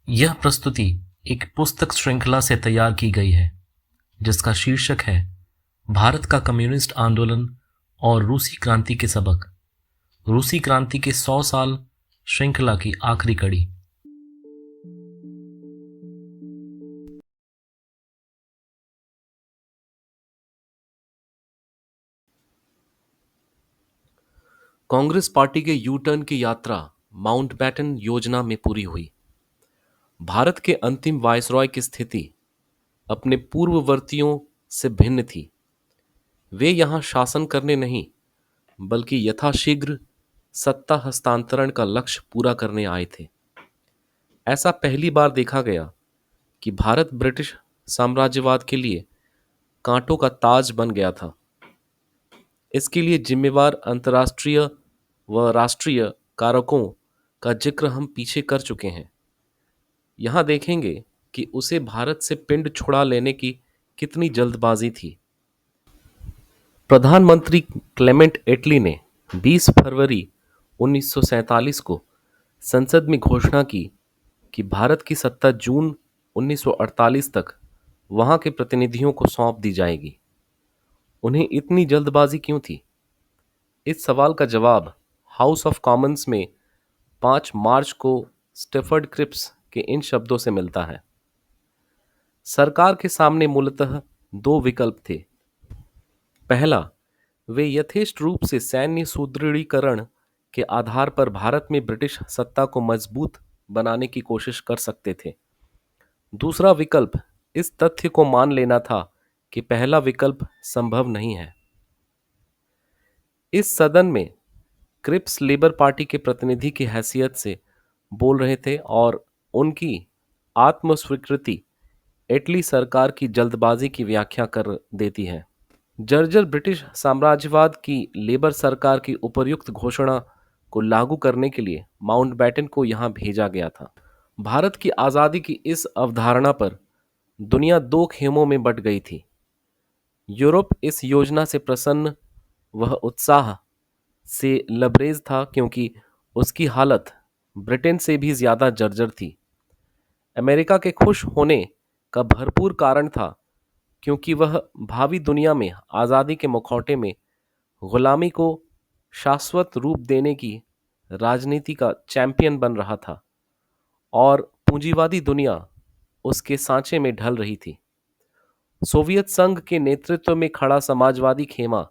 यह प्रस्तुति एक पुस्तक श्रृंखला से तैयार की गई है जिसका शीर्षक है भारत का कम्युनिस्ट आंदोलन और रूसी क्रांति के सबक। रूसी क्रांति के 100 साल श्रृंखला की आखिरी कड़ी। कांग्रेस पार्टी के यू टर्न की यात्रा माउंटबैटन योजना में पूरी हुई। भारत के अंतिम वायसरॉय की स्थिति अपने पूर्ववर्तियों से भिन्न थी। वे यहां शासन करने नहीं बल्कि यथाशीघ्र सत्ता हस्तांतरण का लक्ष्य पूरा करने आए थे। ऐसा पहली बार देखा गया कि भारत ब्रिटिश साम्राज्यवाद के लिए कांटों का ताज बन गया था। इसके लिए जिम्मेवार अंतर्राष्ट्रीय व राष्ट्रीय कारकों का जिक्र हम पीछे कर चुके हैं। यहां देखेंगे कि उसे भारत से पिंड छुड़ा लेने की कितनी जल्दबाजी थी। प्रधानमंत्री क्लेमेंट एटली ने 20 फरवरी 1947 को संसद में घोषणा की कि भारत की सत्ता जून 1948 तक वहां के प्रतिनिधियों को सौंप दी जाएगी। उन्हें इतनी जल्दबाजी क्यों थी? इस सवाल का जवाब हाउस ऑफ कॉमन्स में 5 मार्च को स्टेफर्ड क्रिप्स के इन शब्दों से मिलता है। सरकार के सामने मूलतः 2 विकल्प थे। पहला, वे यथेष्ट रूप से सैन्य सुदृढ़ीकरण के आधार पर भारत में ब्रिटिश सत्ता को मजबूत बनाने की कोशिश कर सकते थे। दूसरा विकल्प इस तथ्य को मान लेना था कि पहला विकल्प संभव नहीं है। इस सदन में क्रिप्स लेबर पार्टी के प्रतिनिधि की हैसियत से बोल रहे थे और उनकी आत्मस्वीकृति इटली सरकार की जल्दबाजी की व्याख्या कर देती है। जर्जर ब्रिटिश साम्राज्यवाद की लेबर सरकार की उपर्युक्त घोषणा को लागू करने के लिए माउंटबैटन को यहां भेजा गया था। भारत की आज़ादी की इस अवधारणा पर दुनिया 2 खेमों में बंट गई थी। यूरोप इस योजना से प्रसन्न वह उत्साह से लबरेज था क्योंकि उसकी हालत ब्रिटेन से भी ज्यादा जर्जर थी। अमेरिका के खुश होने का भरपूर कारण था क्योंकि वह भावी दुनिया में आज़ादी के मुखौटे में गुलामी को शाश्वत रूप देने की राजनीति का चैंपियन बन रहा था और पूंजीवादी दुनिया उसके सांचे में ढल रही थी। सोवियत संघ के नेतृत्व में खड़ा समाजवादी खेमा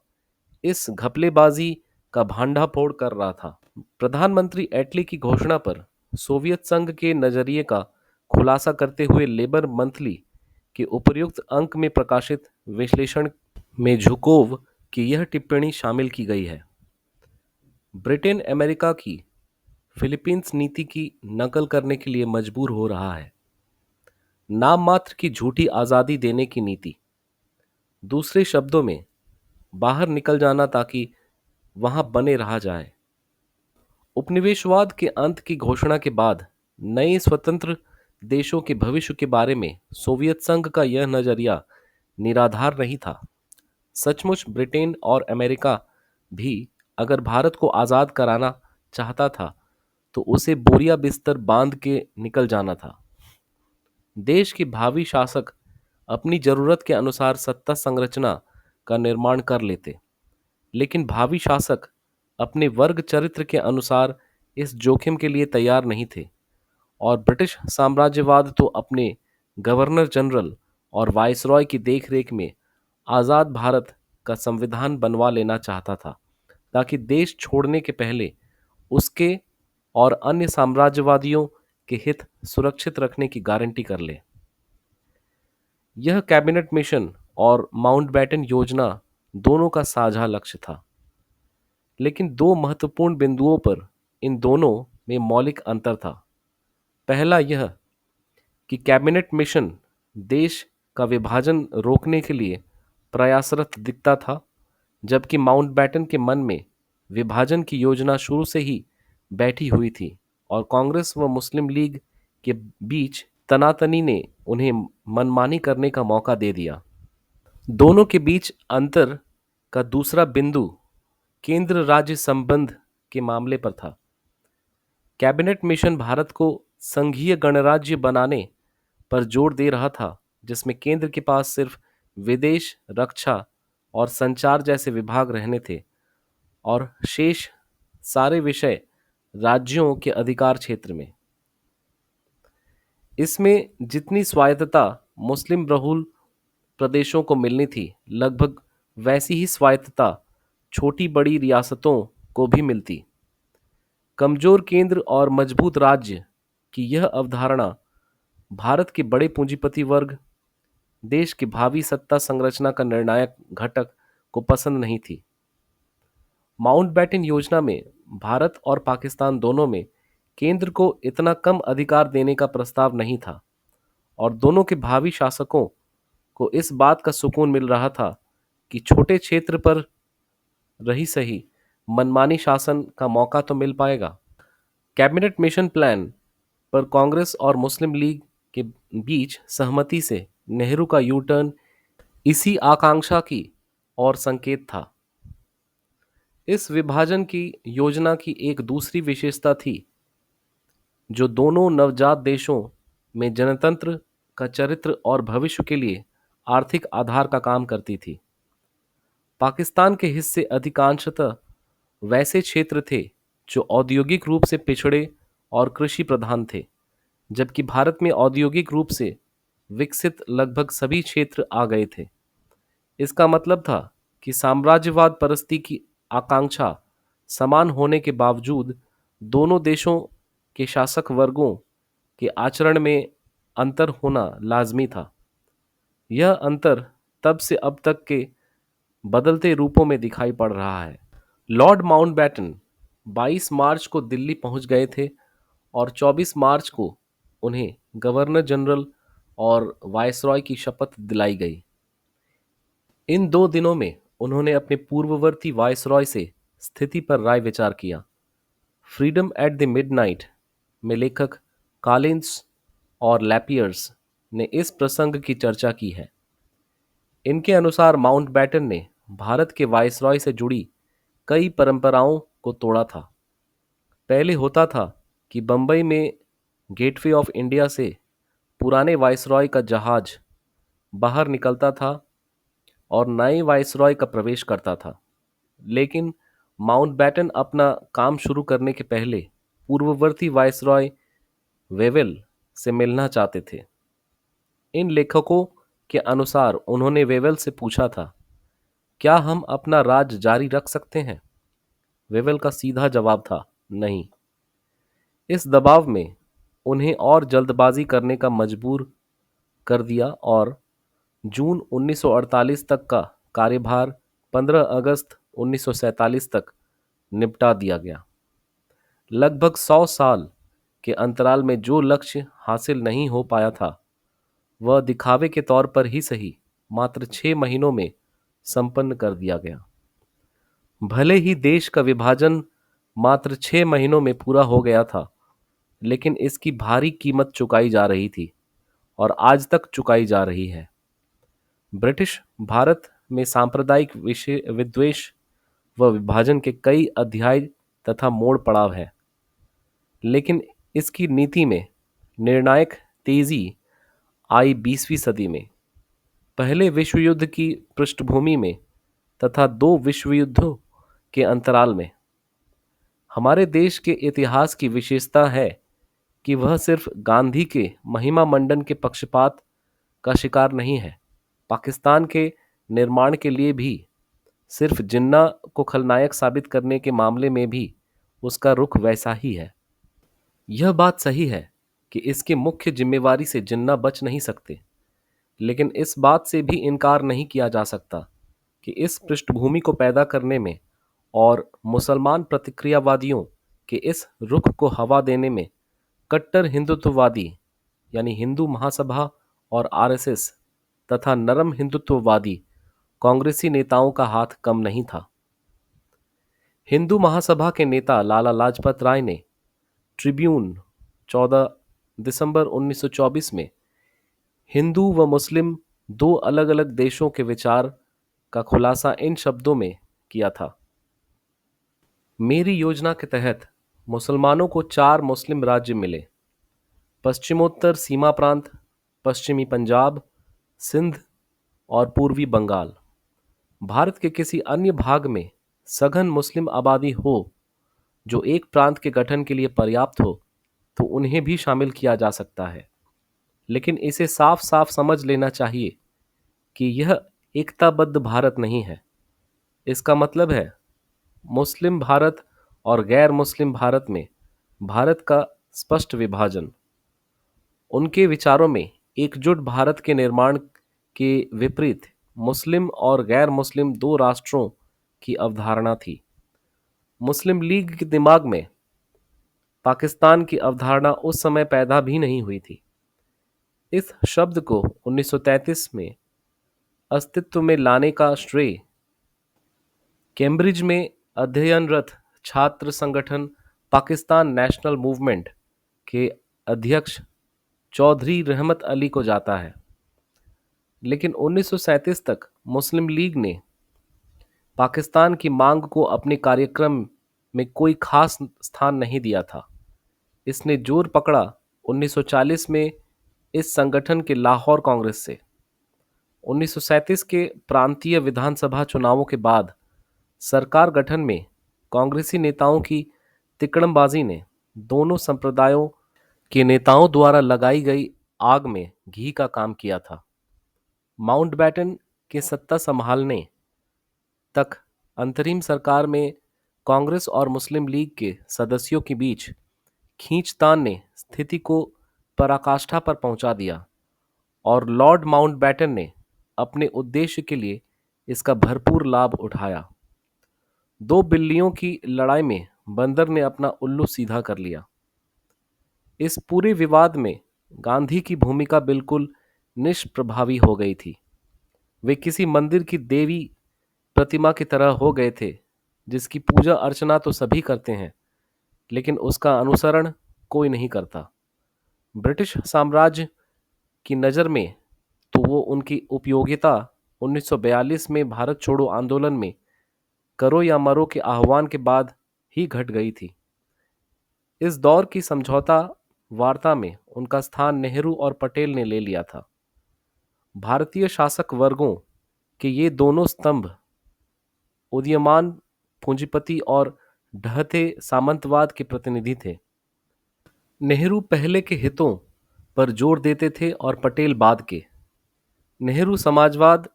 इस घपलेबाजी का भांडाफोड़ कर रहा था। प्रधानमंत्री एटली की घोषणा पर सोवियत संघ के नजरिए का खुलासा करते हुए लेबर मंथली के उपर्युक्त अंक में प्रकाशित विश्लेषण में झुकोव की यह टिप्पणी शामिल की गई है। ब्रिटेन अमेरिका की फिलीपींस नीति की नकल करने के लिए मजबूर हो रहा है। नाम मात्र की झूठी आज़ादी देने की नीति, दूसरे शब्दों में बाहर निकल जाना ताकि वहां बने रहा जाए। उपनिवेशवाद के अंत की घोषणा के बाद नए स्वतंत्र देशों के भविष्य के बारे में सोवियत संघ का यह नजरिया निराधार नहीं था। सचमुच ब्रिटेन और अमेरिका भी अगर भारत को आज़ाद कराना चाहता था तो उसे बोरिया बिस्तर बांध के निकल जाना था। देश के भावी शासक अपनी जरूरत के अनुसार सत्ता संरचना का निर्माण कर लेते, लेकिन भावी शासक अपने वर्ग चरित्र के अनुसार इस जोखिम के लिए तैयार नहीं थे और ब्रिटिश साम्राज्यवाद तो अपने गवर्नर जनरल और वायसरॉय की देखरेख में आज़ाद भारत का संविधान बनवा लेना चाहता था ताकि देश छोड़ने के पहले उसके और अन्य साम्राज्यवादियों के हित सुरक्षित रखने की गारंटी कर ले। यह कैबिनेट मिशन और माउंटबैटन योजना दोनों का साझा लक्ष्य था, लेकिन 2 महत्वपूर्ण बिंदुओं पर इन दोनों में मौलिक अंतर था। पहला यह कि कैबिनेट मिशन देश का विभाजन रोकने के लिए प्रयासरत दिखता था, जबकि माउंटबैटन के मन में विभाजन की योजना शुरू से ही बैठी हुई थी और कांग्रेस व मुस्लिम लीग के बीच तनातनी ने उन्हें मनमानी करने का मौका दे दिया। दोनों के बीच अंतर का दूसरा बिंदु केंद्र राज्य संबंध के मामले पर था। कैबिनेट मिशन भारत को संघीय गणराज्य बनाने पर जोर दे रहा था, जिसमें केंद्र के पास सिर्फ विदेश, रक्षा और संचार जैसे विभाग रहने थे और शेष सारे विषय राज्यों के अधिकार क्षेत्र में। इसमें जितनी स्वायत्तता मुस्लिम बहुल प्रदेशों को मिलनी थी, लगभग वैसी ही स्वायत्तता छोटी बड़ी रियासतों को भी मिलती। कमजोर केंद्र और मजबूत राज्य की यह अवधारणा भारत के बड़े पूंजीपति वर्ग, देश की भावी सत्ता संरचना का निर्णायक घटक को पसंद नहीं थी। माउंटबेटन योजना में भारत और पाकिस्तान दोनों में केंद्र को इतना कम अधिकार देने का प्रस्ताव नहीं था और दोनों के भावी शासकों को इस बात का सुकून मिल रहा था कि छोटे क्षेत्र पर रही सही मनमानी शासन का मौका तो मिल पाएगा। कैबिनेट मिशन प्लान पर कांग्रेस और मुस्लिम लीग के बीच सहमति से नेहरू का यू टर्न इसी आकांक्षा की और संकेत था। इस विभाजन की योजना की एक दूसरी विशेषता थी जो दोनों नवजात देशों में जनतंत्र का चरित्र और भविष्य के लिए आर्थिक आधार का काम करती थी। पाकिस्तान के हिस्से अधिकांशतः वैसे क्षेत्र थे जो औद्योगिक रूप से पिछड़े और कृषि प्रधान थे, जबकि भारत में औद्योगिक रूप से विकसित लगभग सभी क्षेत्र आ गए थे। इसका मतलब था कि साम्राज्यवाद परस्ती की आकांक्षा समान होने के बावजूद दोनों देशों के शासक वर्गों के आचरण में अंतर होना लाजमी था। यह अंतर तब से अब तक के बदलते रूपों में दिखाई पड़ रहा है। लॉर्ड माउंटबेटन 22 मार्च को दिल्ली पहुंच गए थे और 24 मार्च को उन्हें गवर्नर जनरल और वायसरॉय की शपथ दिलाई गई। इन 2 दिनों में उन्होंने अपने पूर्ववर्ती वायसरॉय से स्थिति पर राय विचार किया। फ्रीडम एट द मिडनाइट में लेखक कॉलिंस और लैपियर्स ने इस प्रसंग की चर्चा की है। इनके अनुसार माउंटबेटन ने भारत के वायसरॉय से जुड़ी कई परंपराओं को तोड़ा था। पहले होता था कि बंबई में गेटवे ऑफ इंडिया से पुराने वायसरॉय का जहाज बाहर निकलता था और नए वायसरॉय का प्रवेश करता था, लेकिन माउंटबेटन अपना काम शुरू करने के पहले पूर्ववर्ती वायसरॉय वेवेल से मिलना चाहते थे। इन लेखकों के अनुसार उन्होंने वेवेल से पूछा था, क्या हम अपना राज जारी रख सकते हैं? वेवेल का सीधा जवाब था, नहीं। इस दबाव में उन्हें और जल्दबाजी करने का मजबूर कर दिया और जून 1948 तक का कार्यभार 15 अगस्त 1947 तक निपटा दिया गया। लगभग 100 साल के अंतराल में जो लक्ष्य हासिल नहीं हो पाया था, वह दिखावे के तौर पर ही सही मात्र 6 महीनों में संपन्न कर दिया गया। भले ही देश का विभाजन मात्र 6 महीनों में पूरा हो गया था, लेकिन इसकी भारी कीमत चुकाई जा रही थी और आज तक चुकाई जा रही है। ब्रिटिश भारत में सांप्रदायिक विद्वेष व विभाजन के कई अध्याय तथा मोड़ पड़ाव है, लेकिन इसकी नीति में निर्णायक तेजी आई 20वीं सदी में। पहले विश्व युद्ध की पृष्ठभूमि में तथा 2 विश्व युद्धों के अंतराल में। हमारे देश के इतिहास की विशेषता है कि वह सिर्फ गांधी के महिमा मंडन के पक्षपात का शिकार नहीं है। पाकिस्तान के निर्माण के लिए भी सिर्फ जिन्ना को खलनायक साबित करने के मामले में भी उसका रुख वैसा ही है। यह बात सही है कि इसकी मुख्य जिम्मेवारी से जिन्ना बच नहीं सकते, लेकिन इस बात से भी इनकार नहीं किया जा सकता कि इस पृष्ठभूमि को पैदा करने में और मुसलमान प्रतिक्रियावादियों के इस रुख को हवा देने में कट्टर हिंदुत्ववादी यानी हिंदू महासभा और आरएसएस तथा नरम हिंदुत्ववादी कांग्रेसी नेताओं का हाथ कम नहीं था। हिंदू महासभा के नेता लाला लाजपत राय ने ट्रिब्यून 14 दिसंबर 1924 में हिंदू व मुस्लिम 2 अलग अलग देशों के विचार का खुलासा इन शब्दों में किया था, मेरी योजना के तहत मुसलमानों को 4 मुस्लिम राज्य मिले, पश्चिमोत्तर सीमा प्रांत, पश्चिमी पंजाब, सिंध और पूर्वी बंगाल। भारत के किसी अन्य भाग में सघन मुस्लिम आबादी हो जो एक प्रांत के गठन के लिए पर्याप्त हो तो उन्हें भी शामिल किया जा सकता है, लेकिन इसे साफ साफ समझ लेना चाहिए कि यह एकताबद्ध भारत नहीं है। इसका मतलब है मुस्लिम भारत और गैर मुस्लिम भारत में भारत का स्पष्ट विभाजन। उनके विचारों में एकजुट भारत के निर्माण के विपरीत मुस्लिम और गैर मुस्लिम दो राष्ट्रों की अवधारणा थी। मुस्लिम लीग के दिमाग में पाकिस्तान की अवधारणा उस समय पैदा भी नहीं हुई थी। इस शब्द को 1933 में अस्तित्व में लाने का श्रेय कैम्ब्रिज में अध्ययनरत छात्र संगठन पाकिस्तान नेशनल मूवमेंट के अध्यक्ष चौधरी रहमत अली को जाता है। लेकिन 1937 तक मुस्लिम लीग ने पाकिस्तान की मांग को अपने कार्यक्रम में कोई खास स्थान नहीं दिया था। इसने जोर पकड़ा 1940 में इस संगठन के लाहौर कांग्रेस से। 1937 के प्रांतीय विधानसभा चुनावों के बाद सरकार गठन में कांग्रेसी नेताओं की तिकड़मबाजी ने दोनों संप्रदायों के नेताओं द्वारा लगाई गई आग में घी का काम किया था। माउंटबेटन के सत्ता संभालने तक अंतरिम सरकार में कांग्रेस और मुस्लिम लीग के सदस्यों के बीच खींचतान ने स्थिति को पराकाष्ठा पर पहुंचा दिया और लॉर्ड माउंटबेटन ने अपने उद्देश्य के लिए इसका भरपूर लाभ उठाया। दो बिल्लियों की लड़ाई में बंदर ने अपना उल्लू सीधा कर लिया। इस पूरे विवाद में गांधी की भूमिका बिल्कुल निष्प्रभावी हो गई थी। वे किसी मंदिर की देवी प्रतिमा की तरह हो गए थे जिसकी पूजा अर्चना तो सभी करते हैं लेकिन उसका अनुसरण कोई नहीं करता। ब्रिटिश साम्राज्य की नज़र में तो वो उनकी उपयोगिता 1942 में भारत छोड़ो आंदोलन में करो या मरो के आह्वान के बाद ही घट गई थी। इस दौर की समझौता वार्ता में उनका स्थान नेहरू और पटेल ने ले लिया था। भारतीय शासक वर्गों के ये दोनों स्तंभ उदीयमान पूंजीपति और ढहते सामंतवाद के प्रतिनिधि थे। नेहरू पहले के हितों पर जोर देते थे और पटेल बाद के। नेहरू समाजवाद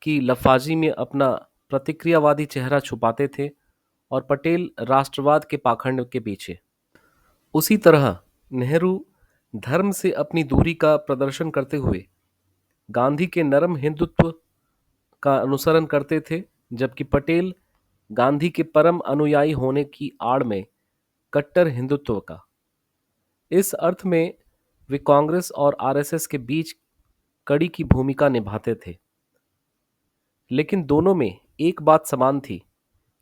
की लफाजी में अपना प्रतिक्रियावादी चेहरा छुपाते थे और पटेल राष्ट्रवाद के पाखंड के पीछे। उसी तरह नेहरू धर्म से अपनी दूरी का प्रदर्शन करते हुए गांधी के नरम हिंदुत्व का अनुसरण करते थे, जबकि पटेल गांधी के परम अनुयायी होने की आड़ में कट्टर हिंदुत्व का। इस अर्थ में वे कांग्रेस और आरएसएस के बीच कड़ी की भूमिका निभाते थे। लेकिन दोनों में एक बात समान थी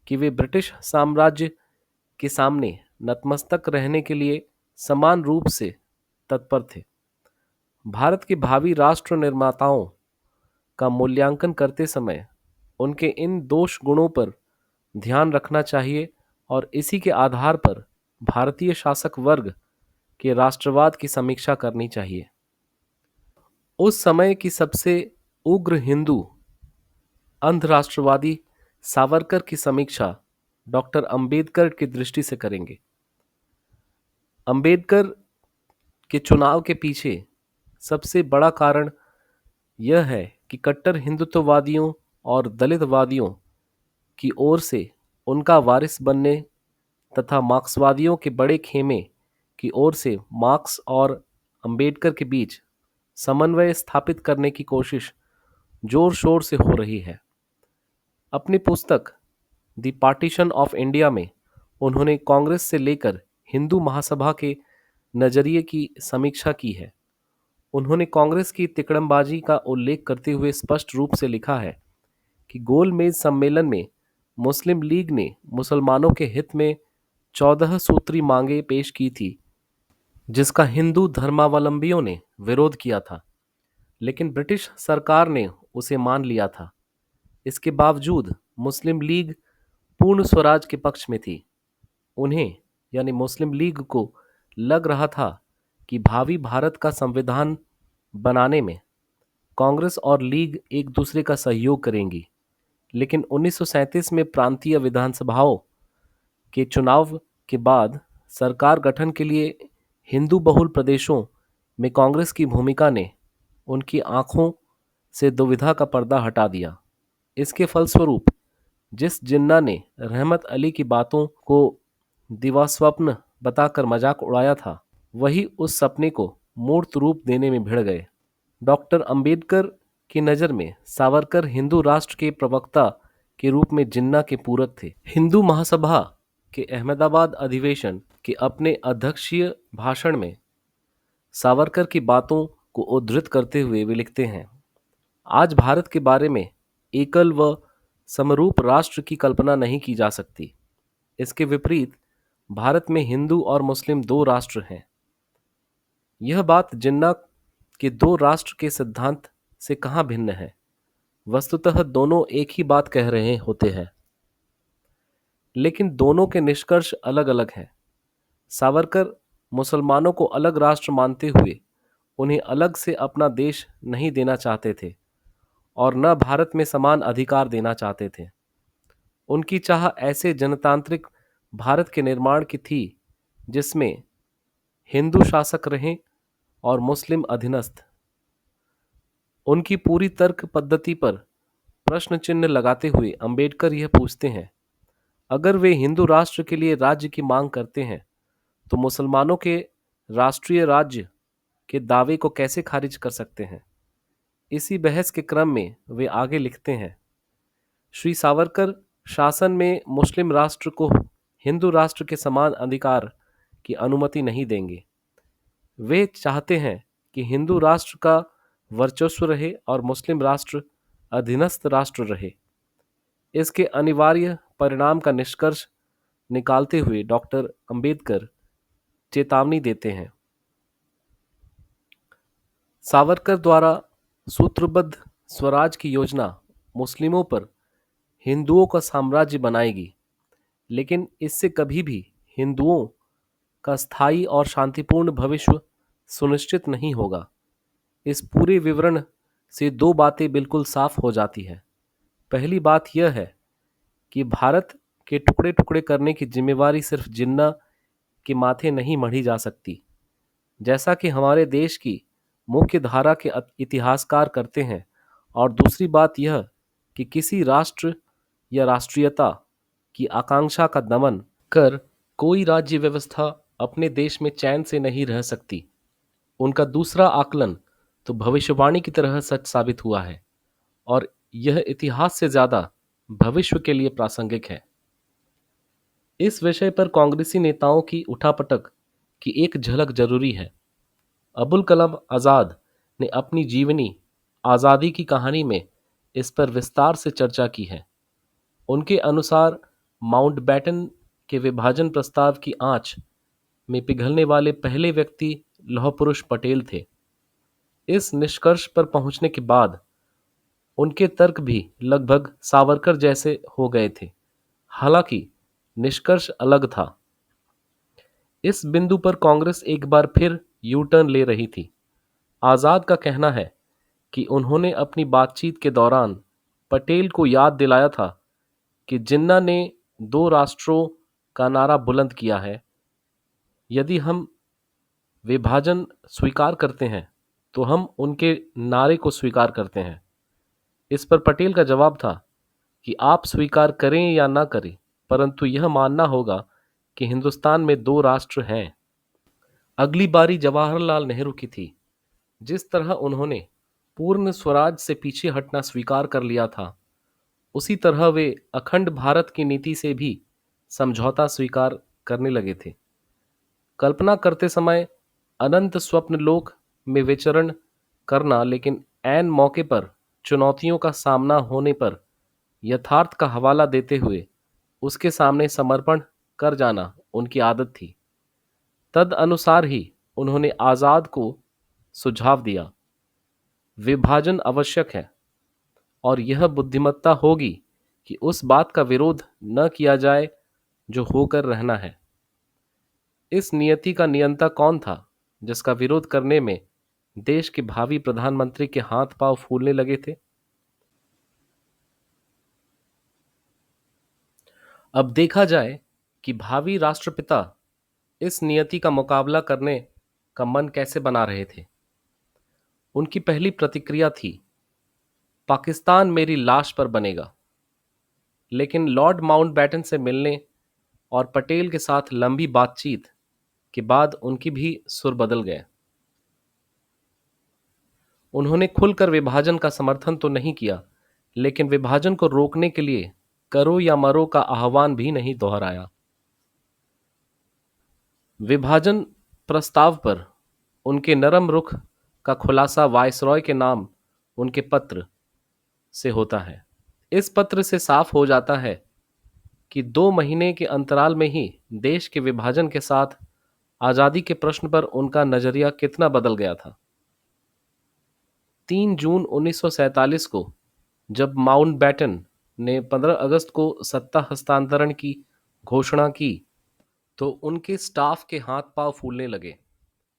कि वे ब्रिटिश साम्राज्य के सामने नतमस्तक रहने के लिए समान रूप से तत्पर थे। भारत के भावी राष्ट्र निर्माताओं का मूल्यांकन करते समय उनके इन दोष गुणों पर ध्यान रखना चाहिए और इसी के आधार पर भारतीय शासक वर्ग के राष्ट्रवाद की समीक्षा करनी चाहिए। उस समय की सबसे उग्र हिंदू अंधराष्ट्रवादी सावरकर की समीक्षा डॉक्टर अंबेडकर की दृष्टि से करेंगे। अंबेडकर के चुनाव के पीछे सबसे बड़ा कारण यह है कि कट्टर हिंदुत्ववादियों और दलितवादियों की ओर से उनका वारिस बनने तथा मार्क्सवादियों के बड़े खेमे की ओर से मार्क्स और अंबेडकर के बीच समन्वय स्थापित करने की कोशिश जोर शोर से हो रही है। अपनी पुस्तक द पार्टीशन ऑफ इंडिया में उन्होंने कांग्रेस से लेकर हिंदू महासभा के नजरिए की समीक्षा की है। उन्होंने कांग्रेस की तिकड़मबाजी का उल्लेख करते हुए स्पष्ट रूप से लिखा है कि गोलमेज सम्मेलन में मुस्लिम लीग ने मुसलमानों के हित में 14 सूत्री मांगे पेश की थी, जिसका हिंदू धर्मावलंबियों ने विरोध किया था, लेकिन ब्रिटिश सरकार ने उसे मान लिया था। इसके बावजूद मुस्लिम लीग पूर्ण स्वराज के पक्ष में थी। उन्हें यानी मुस्लिम लीग को लग रहा था कि भावी भारत का संविधान बनाने में कांग्रेस और लीग एक दूसरे का सहयोग करेंगी, लेकिन 1937 में प्रांतीय विधानसभाओं के चुनाव के बाद सरकार गठन के लिए हिंदू बहुल प्रदेशों में कांग्रेस की भूमिका ने उनकी आंखों से दुविधा का पर्दा हटा दिया। इसके फलस्वरूप जिस जिन्ना ने रहमत अली की बातों को दिवास्वप्न बताकर मजाक उड़ाया था, वही उस सपने को मूर्त रूप देने में भिड़ गए। डॉक्टर अंबेडकर की नज़र में सावरकर हिंदू राष्ट्र के प्रवक्ता के रूप में जिन्ना के पूरक थे। हिंदू महासभा के अहमदाबाद अधिवेशन के अपने अध्यक्षीय भाषण में सावरकर की बातों को उद्धृत करते हुए वे लिखते हैं, आज भारत के बारे में एकल व समरूप राष्ट्र की कल्पना नहीं की जा सकती। इसके विपरीत भारत में हिंदू और मुस्लिम दो राष्ट्र हैं। यह बात जिन्ना के दो राष्ट्र के सिद्धांत से कहाँ भिन्न है? वस्तुतः दोनों एक ही बात कह रहे होते हैं, लेकिन दोनों के निष्कर्ष अलग अलग हैं। सावरकर मुसलमानों को अलग राष्ट्र मानते हुए उन्हें अलग से अपना देश नहीं देना चाहते थे और न भारत में समान अधिकार देना चाहते थे। उनकी चाह ऐसे जनतांत्रिक भारत के निर्माण की थी जिसमें हिंदू शासक रहें और मुस्लिम अधीनस्थ। उनकी पूरी तर्क पद्धति पर प्रश्न चिन्ह लगाते हुए अंबेडकर यह पूछते हैं, अगर वे हिंदू राष्ट्र के लिए राज्य की मांग करते हैं तो मुसलमानों के राष्ट्रीय राज्य के दावे को कैसे खारिज कर सकते हैं? इसी बहस के क्रम में वे आगे लिखते हैं, श्री सावरकर शासन में मुस्लिम राष्ट्र को हिंदू राष्ट्र के समान अधिकार की अनुमति नहीं देंगे। वे चाहते हैं कि हिंदू राष्ट्र का वर्चस्व रहे और मुस्लिम राष्ट्र अधीनस्थ राष्ट्र रहे। इसके अनिवार्य परिणाम का निष्कर्ष निकालते हुए डॉक्टर अंबेडकर चेतावनी देते हैं, सावरकर द्वारा सूत्रबद्ध स्वराज की योजना मुस्लिमों पर हिंदुओं का साम्राज्य बनाएगी, लेकिन इससे कभी भी हिंदुओं का स्थायी और शांतिपूर्ण भविष्य सुनिश्चित नहीं होगा। इस पूरे विवरण से दो बातें बिल्कुल साफ हो जाती है। पहली बात यह है कि भारत के टुकड़े टुकड़े करने की जिम्मेवारी सिर्फ जिन्ना के माथे नहीं मढ़ी जा सकती, जैसा कि हमारे देश की मुख्य धारा के इतिहासकार करते हैं। और दूसरी बात यह कि किसी राष्ट्र या राष्ट्रीयता की आकांक्षा का दमन कर कोई राज्य व्यवस्था अपने देश में चैन से नहीं रह सकती। उनका दूसरा आकलन तो भविष्यवाणी की तरह सच साबित हुआ है और यह इतिहास से ज्यादा भविष्य के लिए प्रासंगिक है। इस विषय पर कांग्रेसी नेताओं की उठापटक की एक झलक जरूरी है। अबुल कलाम आज़ाद ने अपनी जीवनी आज़ादी की कहानी में इस पर विस्तार से चर्चा की है। उनके अनुसार माउंटबेटन के विभाजन प्रस्ताव की आंच में पिघलने वाले पहले व्यक्ति लौह पुरुष पटेल थे। इस निष्कर्ष पर पहुंचने के बाद उनके तर्क भी लगभग सावरकर जैसे हो गए थे, हालांकि निष्कर्ष अलग था। इस बिंदु पर कांग्रेस एक बार फिर यू टर्न ले रही थी। आज़ाद का कहना है कि उन्होंने अपनी बातचीत के दौरान पटेल को याद दिलाया था कि जिन्ना ने दो राष्ट्रों का नारा बुलंद किया है। यदि हम विभाजन स्वीकार करते हैं तो हम उनके नारे को स्वीकार करते हैं। इस पर पटेल का जवाब था कि आप स्वीकार करें या ना करें, परंतु यह मानना होगा कि हिंदुस्तान में दो राष्ट्र हैं। अगली बारी जवाहरलाल नेहरू की थी। जिस तरह उन्होंने पूर्ण स्वराज से पीछे हटना स्वीकार कर लिया था, उसी तरह वे अखंड भारत की नीति से भी समझौता स्वीकार करने लगे थे। कल्पना करते समय अनंत स्वप्न लोक में विचरण करना, लेकिन ऐन मौके पर चुनौतियों का सामना होने पर यथार्थ का हवाला देते हुए उसके सामने समर्पण कर जाना उनकी आदत थी। तद अनुसार ही उन्होंने आज़ाद को सुझाव दिया, विभाजन आवश्यक है और यह बुद्धिमत्ता होगी कि उस बात का विरोध न किया जाए जो होकर रहना है। इस नियति का नियंता कौन था? जिसका विरोध करने में देश के भावी प्रधानमंत्री के हाथ पांव फूलने लगे थे? अब देखा जाए कि भावी राष्ट्रपिता इस नियति का मुकाबला करने का मन कैसे बना रहे थे। उनकी पहली प्रतिक्रिया थी, पाकिस्तान मेरी लाश पर बनेगा। लेकिन लॉर्ड माउंटबेटन से मिलने और पटेल के साथ लंबी बातचीत के बाद उनकी भी सुर बदल गए। उन्होंने खुलकर विभाजन का समर्थन तो नहीं किया, लेकिन विभाजन को रोकने के लिए करो या मरो का आह्वान भी नहीं दोहराया। विभाजन प्रस्ताव पर उनके नरम रुख का खुलासा वायसरॉय के नाम उनके पत्र से होता है। इस पत्र से साफ हो जाता है कि 2 महीने के अंतराल में ही देश के विभाजन के साथ आजादी के प्रश्न पर उनका नजरिया कितना बदल गया था। 3 जून 1947 को जब माउंटबेटन ने 15 अगस्त को सत्ता हस्तांतरण की घोषणा की तो उनके स्टाफ के हाथ पांव फूलने लगे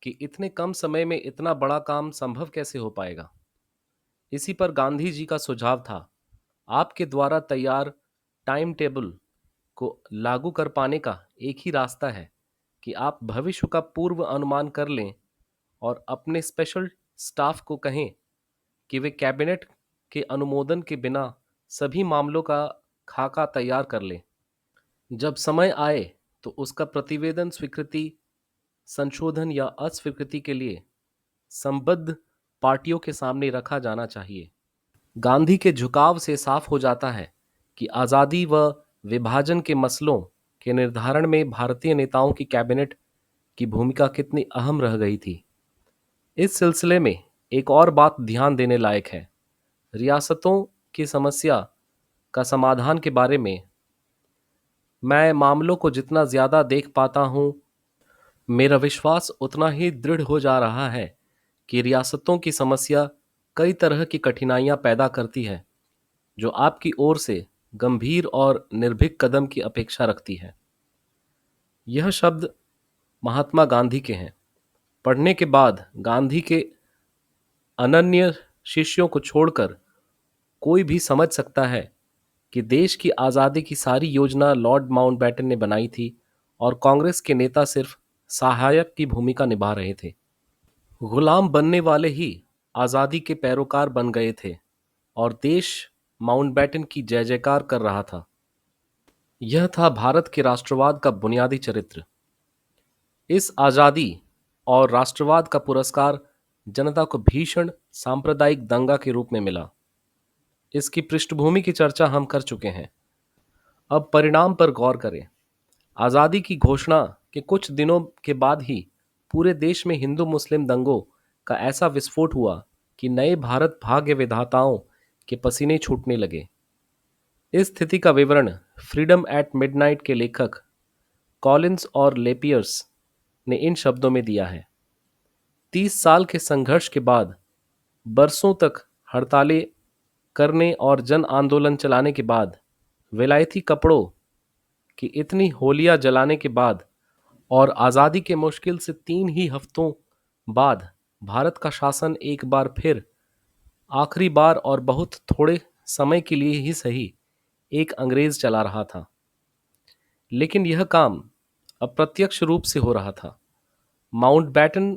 कि इतने कम समय में इतना बड़ा काम संभव कैसे हो पाएगा। इसी पर गांधी जी का सुझाव था, आपके द्वारा तैयार टाइम टेबल को लागू कर पाने का एक ही रास्ता है कि आप भविष्य का पूर्व अनुमान कर लें और अपने स्पेशल स्टाफ को कहें कि वे कैबिनेट के अनुमोदन के बिना सभी मामलों का खाका तैयार कर लें। जब समय आए तो उसका प्रतिवेदन स्वीकृति, संशोधन या अस्वीकृति के लिए संबद्ध पार्टियों के सामने रखा जाना चाहिए। गांधी के झुकाव से साफ हो जाता है कि आज़ादी व विभाजन के मसलों के निर्धारण में भारतीय नेताओं की कैबिनेट की भूमिका कितनी अहम रह गई थी। इस सिलसिले में एक और बात ध्यान देने लायक है। रियासतों की समस्या का समाधान के बारे में मैं मामलों को जितना ज़्यादा देख पाता हूँ, मेरा विश्वास उतना ही दृढ़ हो जा रहा है कि रियासतों की समस्या कई तरह की कठिनाइयाँ पैदा करती है, जो आपकी ओर से गंभीर और निर्भीक कदम की अपेक्षा रखती है। यह शब्द महात्मा गांधी के हैं। पढ़ने के बाद गांधी के अनन्य शिष्यों को छोड़कर कोई भी समझ सकता है कि देश की आज़ादी की सारी योजना लॉर्ड माउंटबेटन ने बनाई थी और कांग्रेस के नेता सिर्फ सहायक की भूमिका निभा रहे थे। गुलाम बनने वाले ही आज़ादी के पैरोकार बन गए थे और देश माउंटबेटन की जय जयकार कर रहा था। यह था भारत के राष्ट्रवाद का बुनियादी चरित्र। इस आज़ादी और राष्ट्रवाद का पुरस्कार जनता को भीषण सांप्रदायिक दंगा के रूप में मिला। इसकी पृष्ठभूमि की चर्चा हम कर चुके हैं। अब परिणाम पर गौर करें। आज़ादी की घोषणा के कुछ दिनों के बाद ही पूरे देश में हिंदू मुस्लिम दंगों का ऐसा विस्फोट हुआ कि नए भारत भाग्य विधाताओं के पसीने छूटने लगे। इस स्थिति का विवरण फ्रीडम एट मिडनाइट के लेखक कॉलिंस और लेपियर्स ने इन शब्दों में दिया है। 30 साल के संघर्ष के बाद, बरसों तक हड़तालें करने और जन आंदोलन चलाने के बाद, विलायती कपड़ों की इतनी होलियां जलाने के बाद और आज़ादी के मुश्किल से 3 ही हफ्तों बाद भारत का शासन एक बार फिर, आखिरी बार और बहुत थोड़े समय के लिए ही सही, एक अंग्रेज चला रहा था। लेकिन यह काम अप्रत्यक्ष रूप से हो रहा था। माउंटबेटन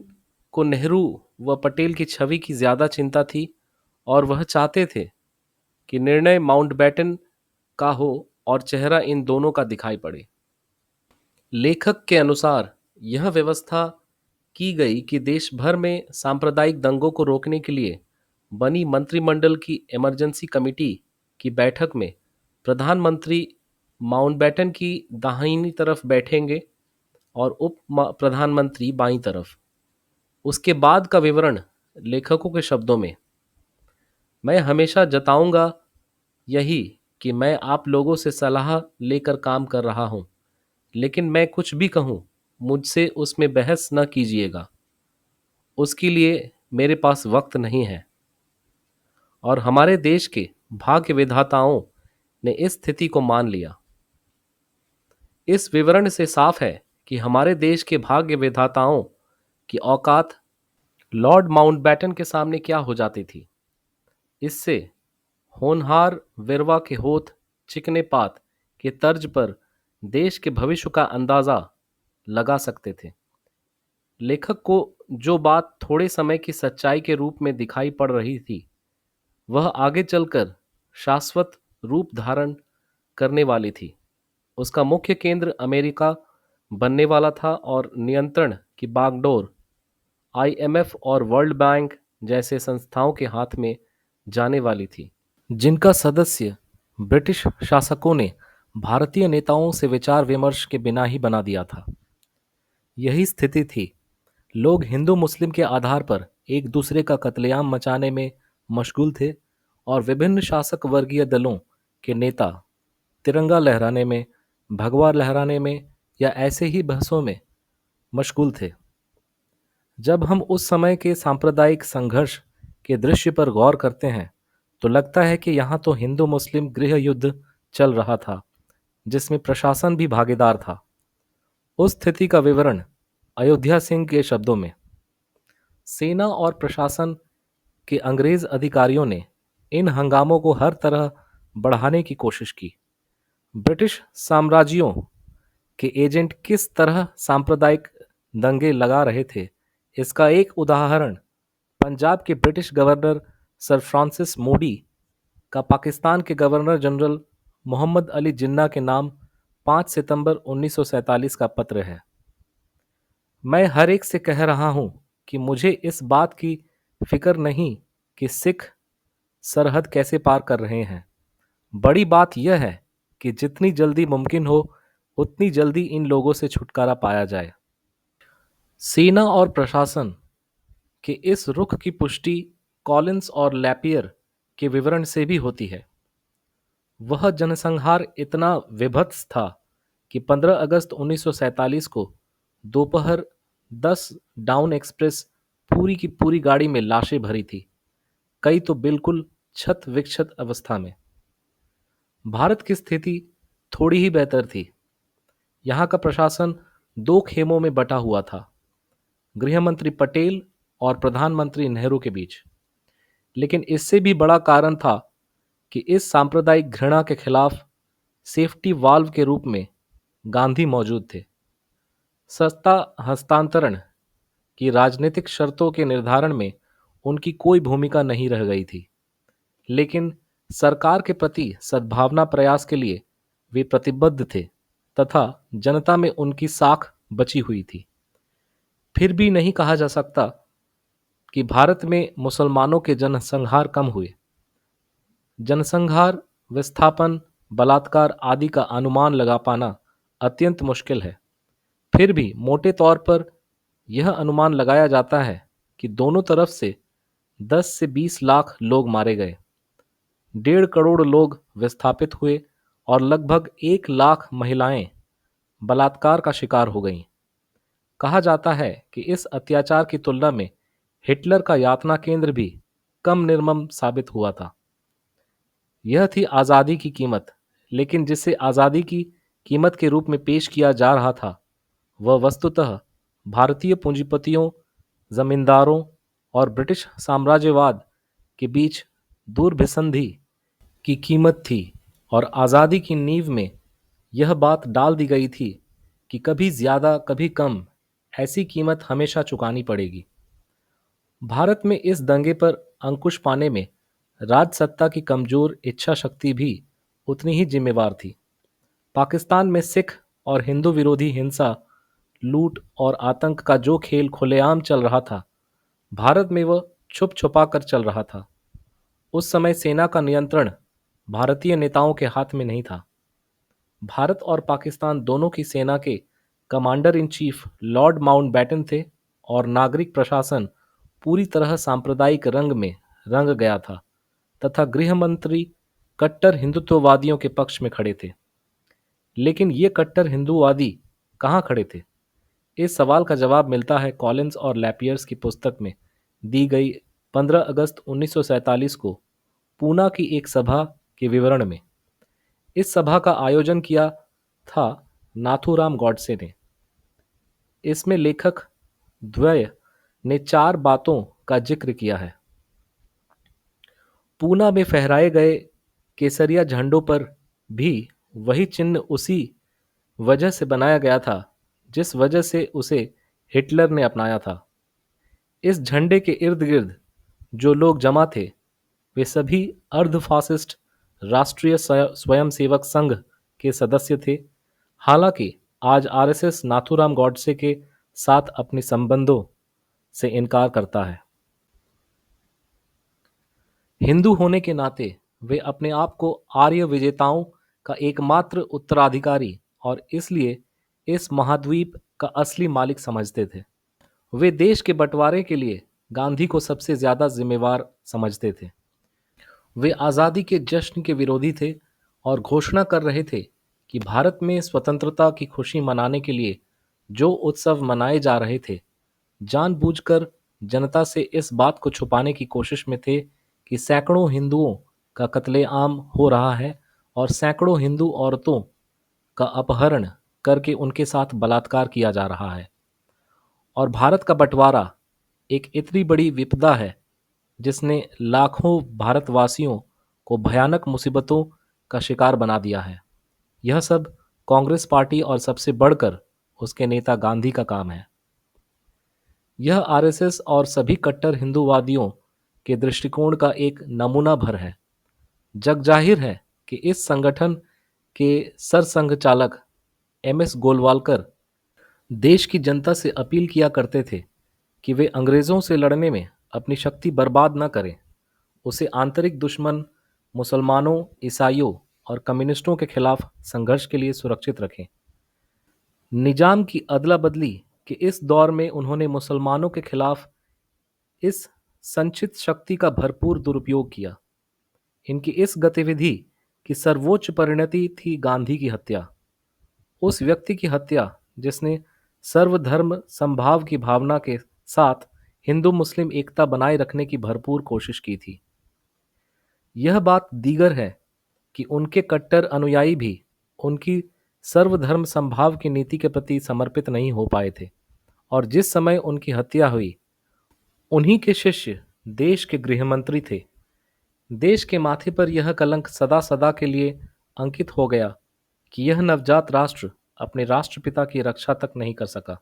को नेहरू व पटेल की छवि की ज्यादा चिंता थी और वह चाहते थे कि निर्णय माउंटबेटन का हो और चेहरा इन दोनों का दिखाई पड़े। लेखक के अनुसार यह व्यवस्था की गई कि देश भर में सांप्रदायिक दंगों को रोकने के लिए बनी मंत्रिमंडल की इमरजेंसी कमेटी की बैठक में प्रधानमंत्री माउंटबेटन की दाहिनी तरफ बैठेंगे और उप प्रधानमंत्री बाईं तरफ। उसके बाद का विवरण लेखकों के शब्दों में, मैं हमेशा जताऊंगा यही कि मैं आप लोगों से सलाह लेकर काम कर रहा हूं, लेकिन मैं कुछ भी कहूं मुझसे उसमें बहस न कीजिएगा। उसके लिए मेरे पास वक्त नहीं है। और हमारे देश के भाग्य विधाताओं ने इस स्थिति को मान लिया। इस विवरण से साफ है कि हमारे देश के भाग्य विधाताओं कि औकात लॉर्ड माउंटबैटन के सामने क्या हो जाती थी। इससे होनहार वेरवा के होठ चिकने पात के तर्ज पर देश के भविष्य का अंदाजा लगा सकते थे। लेखक को जो बात थोड़े समय की सच्चाई के रूप में दिखाई पड़ रही थी, वह आगे चलकर शाश्वत रूप धारण करने वाली थी। उसका मुख्य केंद्र अमेरिका बनने वाला था और नियंत्रण की बागडोर आईएमएफ और वर्ल्ड बैंक जैसे संस्थाओं के हाथ में जाने वाली थी, जिनका सदस्य ब्रिटिश शासकों ने भारतीय नेताओं से विचार विमर्श के बिना ही बना दिया था। यही स्थिति थी। लोग हिंदू मुस्लिम के आधार पर एक दूसरे का कत्लेआम मचाने में मशगूल थे और विभिन्न शासक वर्गीय दलों के नेता तिरंगा लहराने में, भगवा लहराने में या ऐसे ही बहसों में मशगूल थे। जब हम उस समय के सांप्रदायिक संघर्ष के दृश्य पर गौर करते हैं तो लगता है कि यहाँ तो हिंदू मुस्लिम गृह युद्ध चल रहा था, जिसमें प्रशासन भी भागीदार था। उस स्थिति का विवरण अयोध्या सिंह के शब्दों में। सेना और प्रशासन के अंग्रेज अधिकारियों ने इन हंगामों को हर तरह बढ़ाने की कोशिश की। ब्रिटिश साम्राज्यों के एजेंट किस तरह सांप्रदायिक दंगे लगा रहे थे, इसका एक उदाहरण पंजाब के ब्रिटिश गवर्नर सर फ्रांसिस मोडी का पाकिस्तान के गवर्नर जनरल मोहम्मद अली जिन्ना के नाम 5 सितंबर 1947 का पत्र है। मैं हर एक से कह रहा हूं कि मुझे इस बात की फिक्र नहीं कि सिख सरहद कैसे पार कर रहे हैं। बड़ी बात यह है कि जितनी जल्दी मुमकिन हो उतनी जल्दी इन लोगों से छुटकारा पाया जाए। सेना और प्रशासन के इस रुख की पुष्टि कॉलिंस और लैपियर के विवरण से भी होती है। वह जनसंहार इतना विभत्स था कि 15 अगस्त 1947 को दोपहर 10 डाउन एक्सप्रेस पूरी की पूरी गाड़ी में लाशें भरी थी, कई तो बिल्कुल छत विक्षत अवस्था में। भारत की स्थिति थोड़ी ही बेहतर थी। यहाँ का प्रशासन दो खेमों में बटा हुआ था, गृह मंत्री पटेल और प्रधानमंत्री नेहरू के बीच। लेकिन इससे भी बड़ा कारण था कि इस सांप्रदायिक घृणा के खिलाफ सेफ्टी वाल्व के रूप में गांधी मौजूद थे। सत्ता हस्तांतरण की राजनीतिक शर्तों के निर्धारण में उनकी कोई भूमिका नहीं रह गई थी, लेकिन सरकार के प्रति सद्भावना प्रयास के लिए वे प्रतिबद्ध थे तथा जनता में उनकी साख बची हुई थी। फिर भी नहीं कहा जा सकता कि भारत में मुसलमानों के जनसंहार कम हुए। जनसंहार, विस्थापन, बलात्कार आदि का अनुमान लगा पाना अत्यंत मुश्किल है। फिर भी मोटे तौर पर यह अनुमान लगाया जाता है कि दोनों तरफ से 10 से 20 लाख लोग मारे गए, 1.5 करोड़ लोग विस्थापित हुए और लगभग 1 लाख महिलाएं बलात्कार का शिकार हो गईं। कहा जाता है कि इस अत्याचार की तुलना में हिटलर का यातना केंद्र भी कम निर्मम साबित हुआ था। यह थी आज़ादी की कीमत, लेकिन जिसे आज़ादी की कीमत के रूप में पेश किया जा रहा था वह वस्तुतः भारतीय पूंजीपतियों, जमींदारों और ब्रिटिश साम्राज्यवाद के बीच दूरभिसंधि की कीमत थी। और आज़ादी की नींव में यह बात डाल दी गई थी कि कभी ज़्यादा कभी कम ऐसी कीमत हमेशा चुकानी पड़ेगी। भारत में इस दंगे पर अंकुश पाने में राजसत्ता की कमजोर इच्छा शक्ति भी उतनी ही जिम्मेवार थी। पाकिस्तान में सिख और हिंदू विरोधी हिंसा, लूट और आतंक का जो खेल खुलेआम चल रहा था, भारत में वह छुप छुपा कर चल रहा था। उस समय सेना का नियंत्रण भारतीय नेताओं के हाथ में नहीं था। भारत और पाकिस्तान दोनों की सेना के commander in chief Lord Mountbatten थे और नागरिक प्रशासन पूरी तरह सांप्रदायिक रंग में रंग गया था तथा गृह मंत्री कट्टर हिंदुत्ववादियों के पक्ष में खड़े थे। लेकिन ये कट्टर हिंदूवादी कहाँ खड़े थे? इस सवाल का जवाब मिलता है कॉलिंस और लैपियर्स की पुस्तक में दी गई 15 अगस्त 1947 को पूना की एक सभा के विवरण में। इस सभा का आयोजन किया था नाथूराम गॉडसे ने। इसमें लेखक द्वय ने 4 बातों का जिक्र किया है। पूना में फहराए गए केसरिया झंडों पर भी वही चिन्ह उसी वजह से बनाया गया था जिस वजह से उसे हिटलर ने अपनाया था। इस झंडे के इर्द गिर्द जो लोग जमा थे वे सभी अर्ध फासिस्ट राष्ट्रीय स्वयंसेवक संघ के सदस्य थे। हालांकि आज आरएसएस नाथूराम गॉडसे के साथ अपने संबंधों से इनकार करता है। हिंदू होने के नाते वे अपने आप को आर्य विजेताओं का एकमात्र उत्तराधिकारी और इसलिए इस महाद्वीप का असली मालिक समझते थे। वे देश के बंटवारे के लिए गांधी को सबसे ज्यादा जिम्मेवार समझते थे। वे आज़ादी के जश्न के विरोधी थे और घोषणा कर रहे थे कि भारत में स्वतंत्रता की खुशी मनाने के लिए जो उत्सव मनाए जा रहे थे जानबूझकर जनता से इस बात को छुपाने की कोशिश में थे कि सैकड़ों हिंदुओं का कत्लेआम हो रहा है और सैकड़ों हिंदू औरतों का अपहरण करके उनके साथ बलात्कार किया जा रहा है। और भारत का बंटवारा एक इतनी बड़ी विपदा है जिसने लाखों भारतवासियों को भयानक मुसीबतों का शिकार बना दिया है। यह सब कांग्रेस पार्टी और सबसे बढ़कर उसके नेता गांधी का काम है। यह आरएसएस और सभी कट्टर हिंदूवादियों के दृष्टिकोण का एक नमूना भर है। जग जाहिर है कि इस संगठन के सरसंघ चालक एमएस गोलवालकर देश की जनता से अपील किया करते थे कि वे अंग्रेजों से लड़ने में अपनी शक्ति बर्बाद न करें, उसे आंतरिक दुश्मन मुसलमानों, ईसाइयों और कम्युनिस्टों के खिलाफ संघर्ष के लिए सुरक्षित रखें। निजाम की अदला बदली के इस दौर में उन्होंने मुसलमानों के खिलाफ इस संचित शक्ति का भरपूर दुरुपयोग किया। इनकी इस गतिविधि की सर्वोच्च परिणति थी गांधी की हत्या, उस व्यक्ति की हत्या जिसने सर्वधर्म समभाव की भावना के साथ हिंदू मुस्लिम एकता बनाए रखने की भरपूर कोशिश की थी। यह बात दीगर है कि उनके कट्टर अनुयायी भी उनकी सर्वधर्म समभाव की नीति के प्रति समर्पित नहीं हो पाए थे और जिस समय उनकी हत्या हुई उन्हीं के शिष्य देश के गृहमंत्री थे। देश के माथे पर यह कलंक सदा सदा के लिए अंकित हो गया कि यह नवजात राष्ट्र अपने राष्ट्रपिता की रक्षा तक नहीं कर सका।